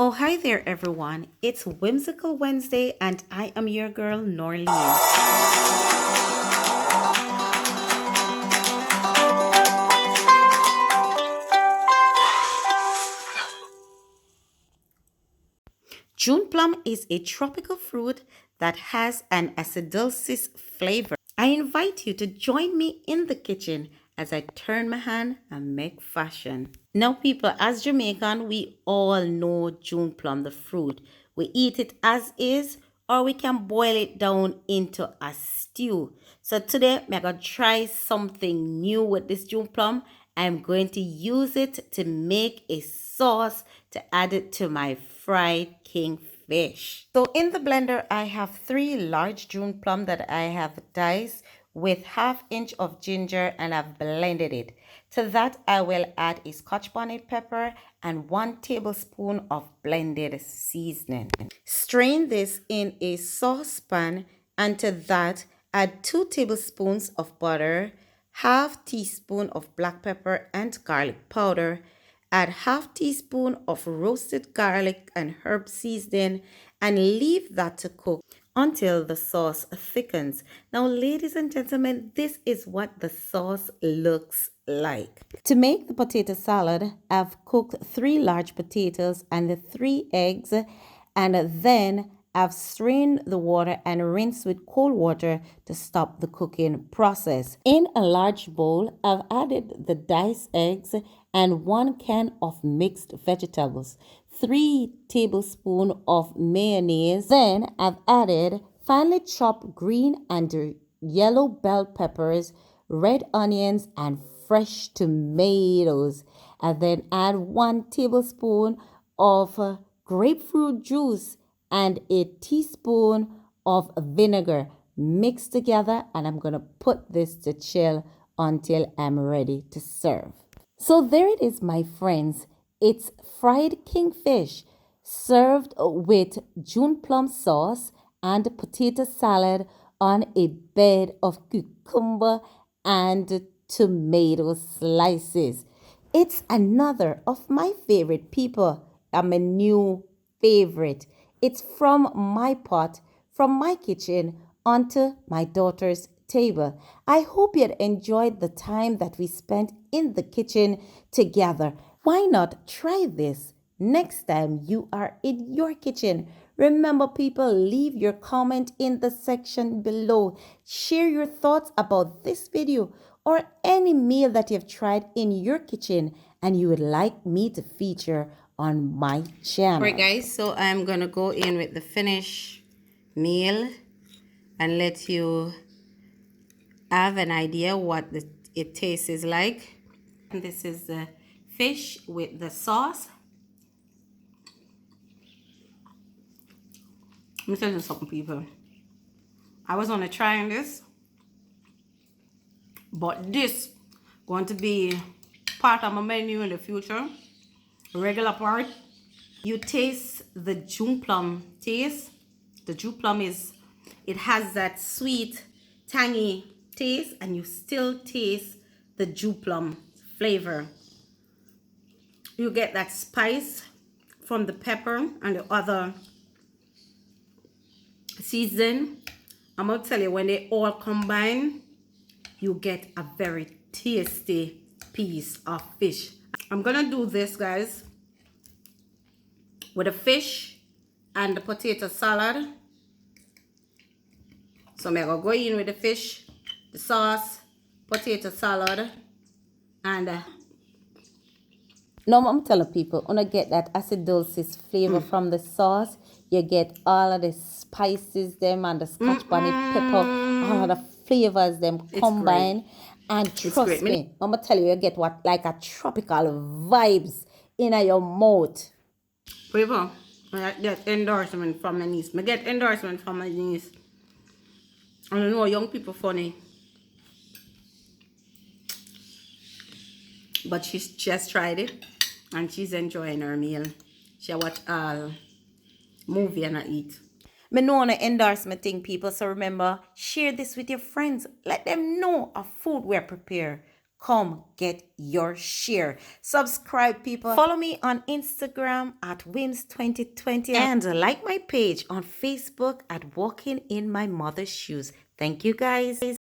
Oh, hi there, everyone. It's Whimsical Wednesday, and I am your girl, Norleen. June plum is a tropical fruit that has an acidosis flavor. I invite you to join me in the kitchen as I turn my hand and make fashion. Now, people, as Jamaican, we all know June plum, the fruit. We eat it as is, or we can boil it down into a stew. So today, I'm going to try something new with this June plum. I'm going to use it to make a sauce to add it to my fried kingfish. So in the blender, I have 3 large June plum that I have diced with 1/2 inch of ginger, and I've blended it. To that, I will add a Scotch bonnet pepper and 1 tablespoon of blended seasoning. Strain this in a saucepan, and to that, add 2 tablespoons of butter, 1/2 teaspoon of black pepper and garlic powder, add 1/2 teaspoon of roasted garlic and herb seasoning, and leave that to cook until the sauce thickens. Now, ladies and gentlemen, this is what the sauce looks like. To make the potato salad, I've cooked 3 large potatoes and the 3 eggs, and then I've strained the water and rinsed with cold water to stop the cooking process. In a large bowl, I've added the diced eggs and 1 can of mixed vegetables, 3 tablespoons of mayonnaise. Then I've added finely chopped green and yellow bell peppers, red onions, and fresh tomatoes. And then add 1 tablespoon of grapefruit juice and a teaspoon of vinegar. Mix together, and I'm going to put this to chill until I'm ready to serve. So there it is, my friends. It's fried kingfish served with June plum sauce and potato salad on a bed of cucumber and tomato slices. It's another of my favorite people. I'm a new favorite. It's from my pot, from my kitchen, onto my daughter's table. I hope you enjoyed the time that we spent in the kitchen together. Why not try this next time you are in your kitchen? Remember, people, leave your comment in the section below. Share your thoughts about this video or any meal that you've tried in your kitchen and you would like me to feature on my channel. All right, guys, so I'm going to go in with the finished meal and let you have an idea what it tastes like. And this is the fish with the sauce. Let me tell you something, people. I was only trying this, but this going to be part of my menu in the future. Regular part. You taste the June plum taste. The June plum it has that sweet, tangy taste, and you still taste the June plum flavor. You get that spice from the pepper and the other season. I'm gonna tell you, when they all combine, you get a very tasty piece of fish. I'm gonna do this, guys, with the fish and the potato salad. So I'm gonna go in with the fish, the sauce, potato salad, and now I'm telling people, when I get that acidosis flavor from the sauce, you get all of the spices them and the Scotch bonnet pepper, all of the flavors them combine. And trust me, I'm gonna tell you, you get what, like a tropical vibes in your mouth. People, I get endorsement from my niece. I get endorsement from my niece. I don't know, young people funny. But she's just tried it and she's enjoying her meal. She watch all movie and I eat. Me know on an endorsement thing, people. So remember, share this with your friends. Let them know a food we're prepared. Come get your share. Subscribe, people. Follow me on Instagram at Wims2020 and like my page on Facebook at Walking in My Mother's Shoes. Thank you, guys.